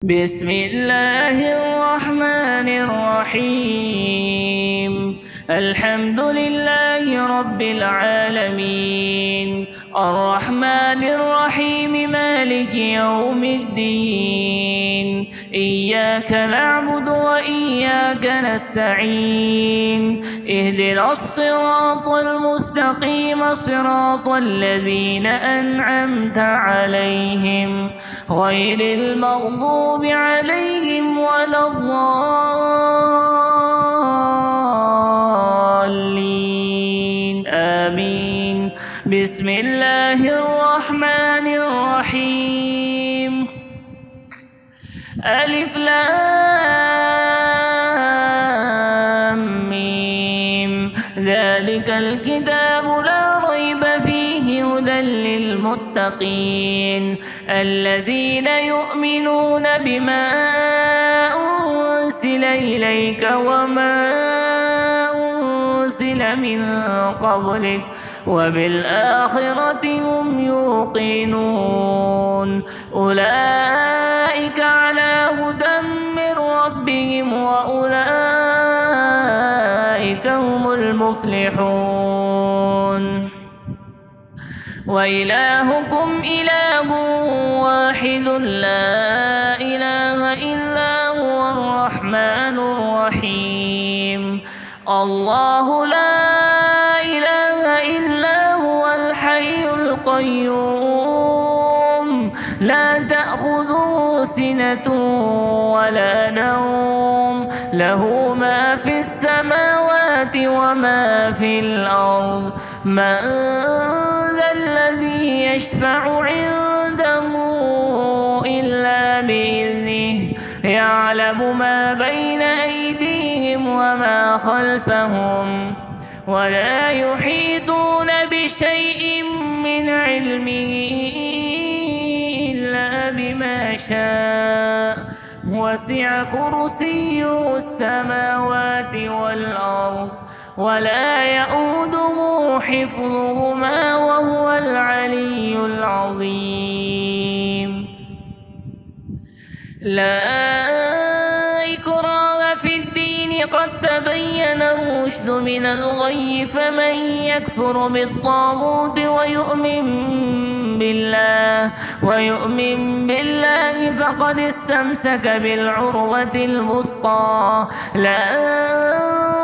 بسم الله الرحمن الرحيم. الحمد لله رب العالمين، الرحمن الرحيم، مالك يوم الدين. إياك نعبد وإياك نستعين. اهدنا الصراط المستقيم، صراط الذين أنعمت عليهم غير المغضوب عليهم ولا الضالين، آمين. بسم الله الرحمن الرحيم. ألف لام ميم. ذلك الكتاب لا ريب فيه، هدى للمتقين الذين يؤمنون بما أنزل إليك وما أنزل من قبلك وبالآخرة هم يوقنون. أولئك على هدى من ربهم وأولئك هم المفلحون. وإلهكم إله واحد لا إله إلا هو الرحمن الرحيم. الله لا إله إلا هو الحي القيوم، لا تأخذه سنة ولا نوم، له ما في السماوات وما في الأرض. من ذا الذي يشفع عنده إلا بإذنه، يعلم ما بين أيديهم وما خلفهم، ولا يحيطون بشيء من علمه إلا بما شاء. وسع كرسيه السماوات والأرض، ولا يؤوده حفظهما وهو العلي العظيم. لا إكراه في الدين، قد تبين الرشد من الغي. فمن يكفر بالطاغوت ويؤمن بالله فقد استمسك بالعروة الوثقى، لا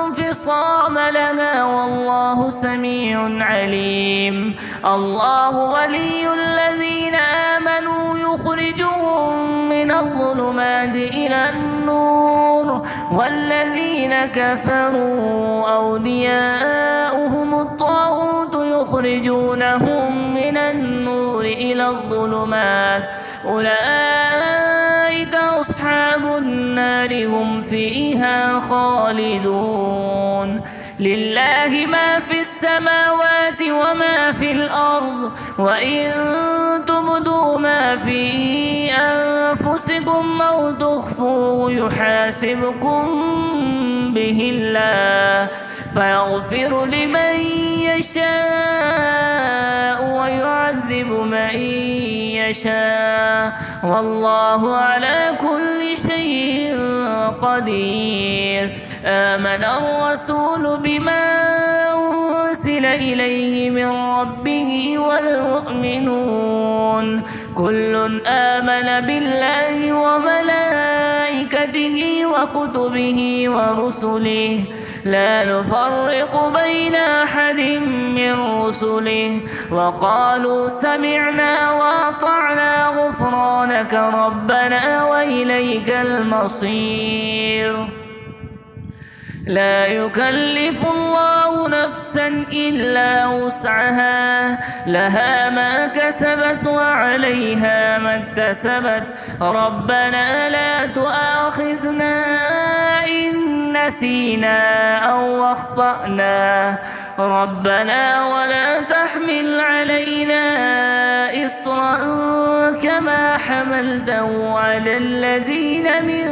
انفصام لها، والله سميع عليم. الله ولي الذين آمنوا، يخرجهم من الظلمات إلى النور، والذين كفروا أولياؤهم الطاغوت، يخرجونهم من النور إلى الظلمات. أولئك أصحاب النار، هم فيها خالدون. لله ما في السماوات وما في الأرض، وإن تبدوا ما في أنفسكم أو تخفوه يحاسبكم به الله، فيغفر لمن يشاء ويعذب من يشاء، والله على كل شيء قدير. آمن الرسول بما أنزل إليه من ربه والمؤمنون كل آمن بالله وملائكته وكتبه ورسله، لا نفرق بين أحد من رسله، وقالوا سمعنا وأطعنا غفرانك ربنا وإليك المصير. لا يكلف الله نفسا إلا وسعها، لها ما كسبت وعليها ما اكتسبت. ربنا لا تؤاخذنا إن نسينا أو أخطأنا، ربنا ولا تحمل علينا إصرا كما حملته على الذين من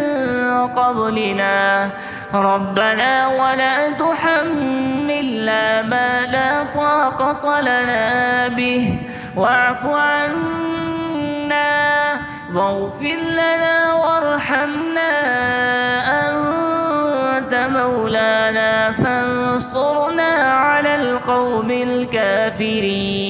قبلنا، ربنا ولا تحملنا ما لا طاقة لنا به، واعف عنا واغفر لنا وارحمنا أنت مولانا فانصرنا على القوم الكافرين.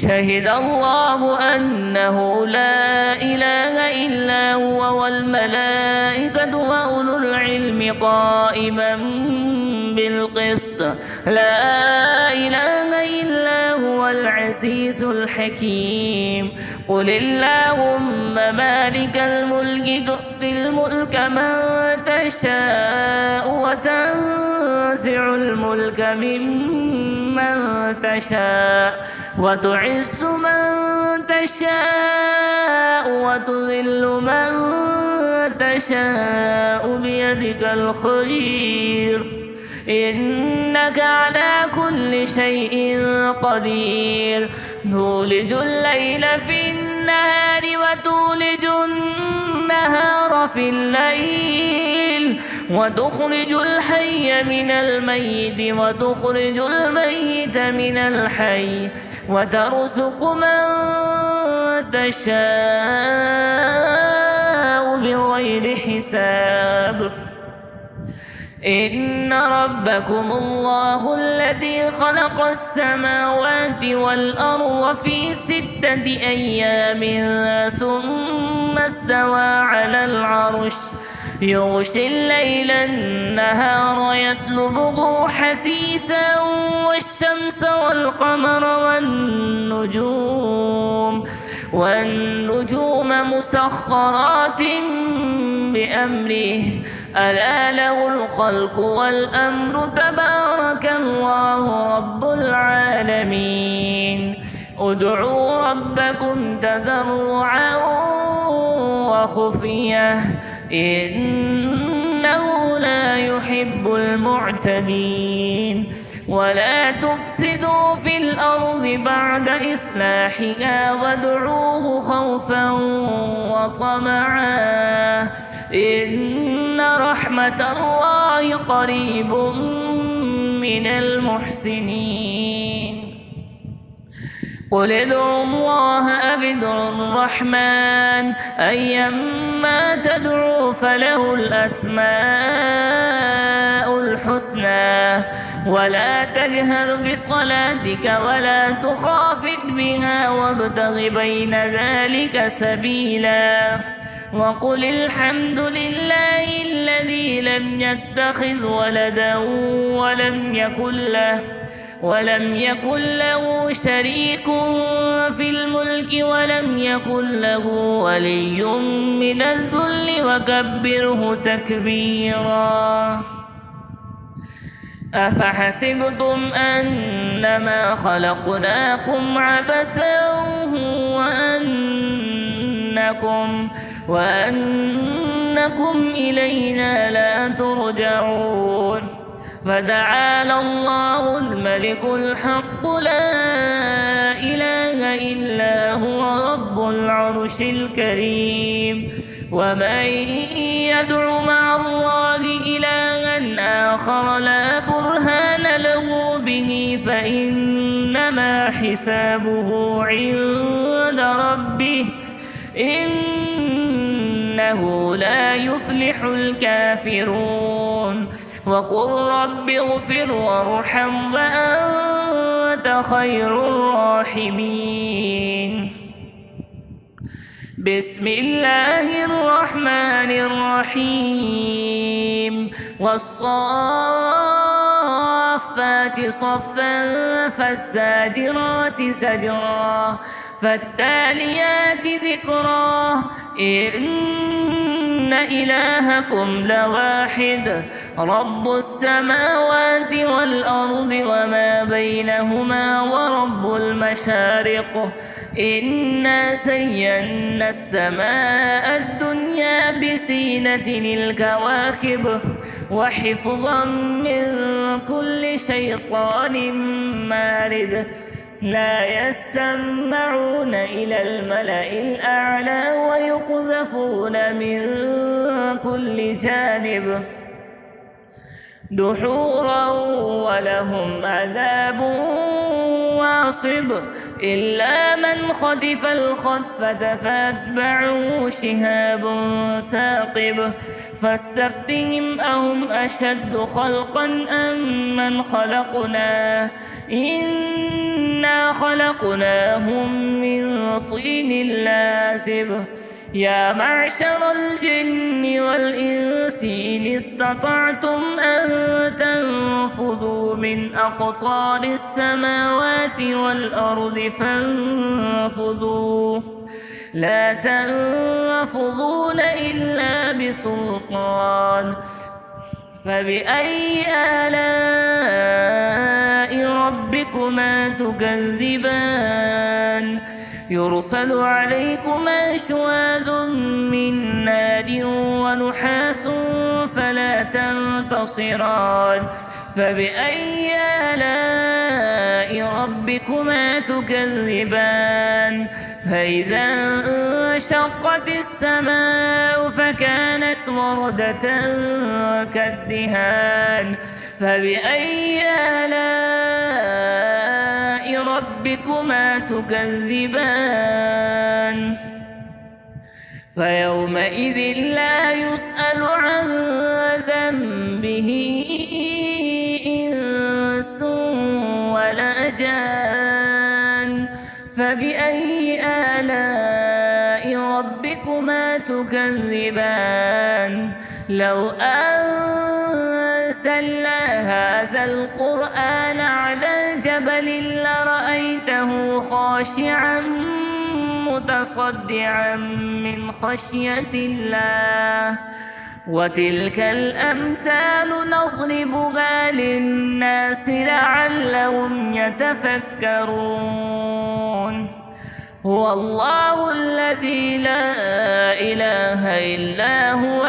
شهد الله أنه لا إله إلا هو والملائكة وأولو العلم قائما بالقسط لا إله إلا هو العزيز الحكيم. قل اللهم مالك الملك تؤتي الملك من تشاء وتنزع الملك ممن تشاء وتعز من تشاء وتذل من تشاء بيدك الخير إنك على كل شيء قدير. تولج الليل في النهار وتولج النهار في الليل وتخرج الحي من الميت وتخرج الميت من الحي وترزق من تشاء بغير حساب. إن ربكم الله الذي خلق السماوات والأرض في 6 أيام ثم استوى على العرش يغشي الليل النهار يطلبه حثيثا والشمس والقمر والنجوم مسخرات بأمره ألا له الخلق والأمر تبارك الله رب العالمين. ادعوا ربكم تضرعا وخفية إنه لا يحب المعتدين. ولا تفسدوا في الأرض بعد إصلاحها وادعوه خوفا وطمعا إن رحمة الله قريب من المحسنين. قل ادعوا الله أو ادعوا الرحمن أيما تدعوا فله الأسماء الحسنى ولا تجهر بصلاتك ولا تخافت بها وابتغ بين ذلك سبيلا. وقل الحمد لله الذي لم يتخذ ولدا ولم يكن له شريك في الملك ولم يكن له ولي من الذل وكبره تكبيرا. أفحسبتم أنما خلقناكم عبثا وأنكم إلينا لا ترجعون. فتعالى الله الملك الحق لا إله إلا هو رب العرش الكريم. ومن يدع مع الله إلها آخر لا برهان له به فإنما حسابه عند ربه إنه لا يفلح الكافرون. وقل رب اغفر وارحم وأنت خير الراحمين. بسم الله الرحمن الرحيم. والصافات صفا فالزاجرات زجرا فالتاليات ذكرا إن إلهكم لواحد رب السماوات والأرض وما بينهما ورب المشارق. إنا زينا السماء الدنيا بزينة الكواكب وحفظا من كل شيطان مارد. لا يسمعون إلى الملأ الأعلى ويقذفون من كل جانب دحورا ولهم عذاب واصب إلا من خطف الخطفة فأتبعه شهاب ثاقب فاستفتهم أهم أشد خلقا أم من خلقنا إنا خلقناهم من طين لازب يا معشر الجن والإنس إن استطعتم أن تنفذوا من أقطار السماوات والأرض فانفذوا لا تنفذون إلا بسلطان فبأي آلاء ربكما تكذبان يرسل عليكما شواذ من نار ونحاس فلا تنتصران فبأي آلاء ربكما تكذبان فإذا انشقت السماء فكانت وردة كالدهان فبأي آلاء ربكما تكذبان فيومئذ لا يسأل عن ذنبه إنس ولا جان فبأي آلاء ربكما تكذبان لو أنزلنا هذا القرآن على جبل لرأيته خاشعا متصدعا من خشية الله وتلك الأمثال نضربها للناس لعلهم يتفكرون هو الله الذي لا إله إلا هو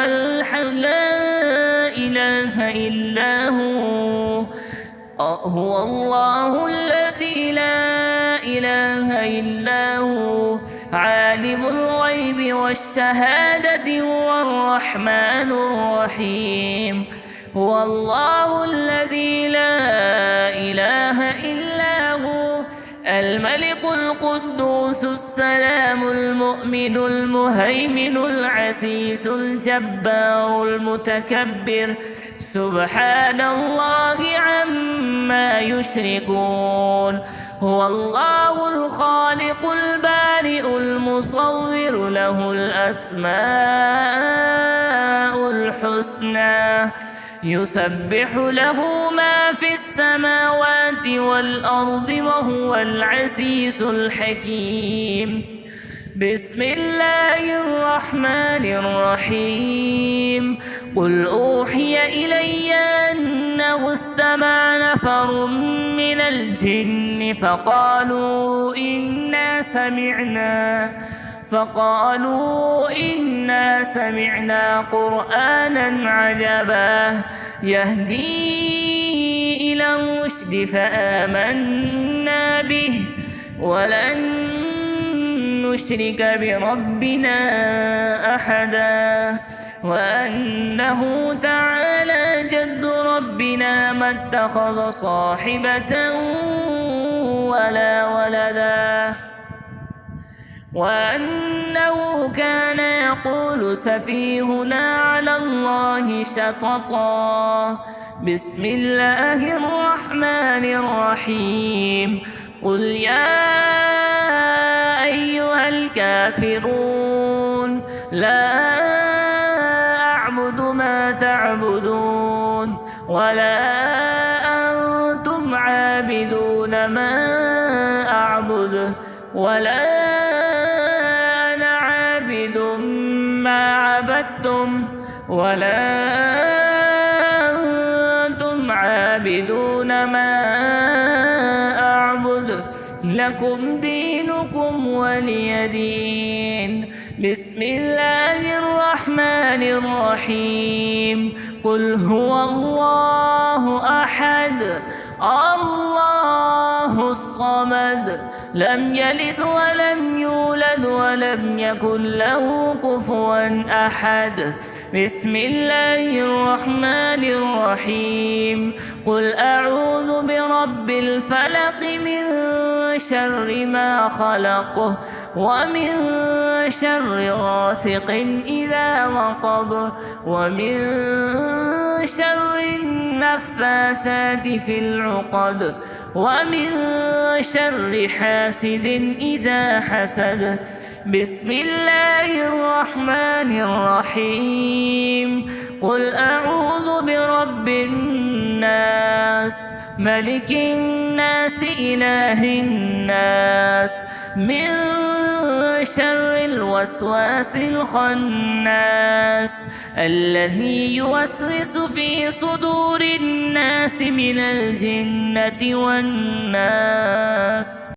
هو الله الذي لا إله إلا هو عالم الغيب والشهادة هو الرحمن الرحيم هو الله الذي لا إله إلا هو الملك القدوس السلام المؤمن المهيمن العزيز الجبار المتكبر سبحان الله عما يشركون هو الله الخالق البارئ المصور له الأسماء الحسنى يسبح له ما في السماوات والأرض وهو العزيز الحكيم بسم الله الرحمن الرحيم قل أوحي إلي أنه استمع نفر من الجن فقالوا إنا سمعنا قرآنا عجبا يهدي إلى الرشد فآمنا به ولن نشرك بربنا أحدا وأنه تعالى جد ربنا ما اتخذ صاحبة ولا ولدا وأنه كان يقول سفيهنا على الله شططا بسم الله الرحمن الرحيم قل يا أيها الكافرون لا أعبد ما تعبدون ولا أنتم عابدون ما أعبد ولا أنا عابد ما عبدتم ولا أنتم عابدون ما أعبد لكم دينكم ولي دين بسم الله الرحمن الرحيم قل هو الله أحد الله الصمد لم يلد ولم يولد ولم يكن له كفوا أحد. بسم الله الرحمن الرحيم. قل أعوذ برب الفلق من شر ما خلق ومن شر غاسق إذا وقب ومن شر النفاثات في العقد ومن شر حاسد إذا حسد. بسم الله الرحمن الرحيم. قل أعوذ برب الناس ملك الناس إله الناس من شر الوسواس الخناس الذي يوسوس في صدور الناس من الجنة والناس.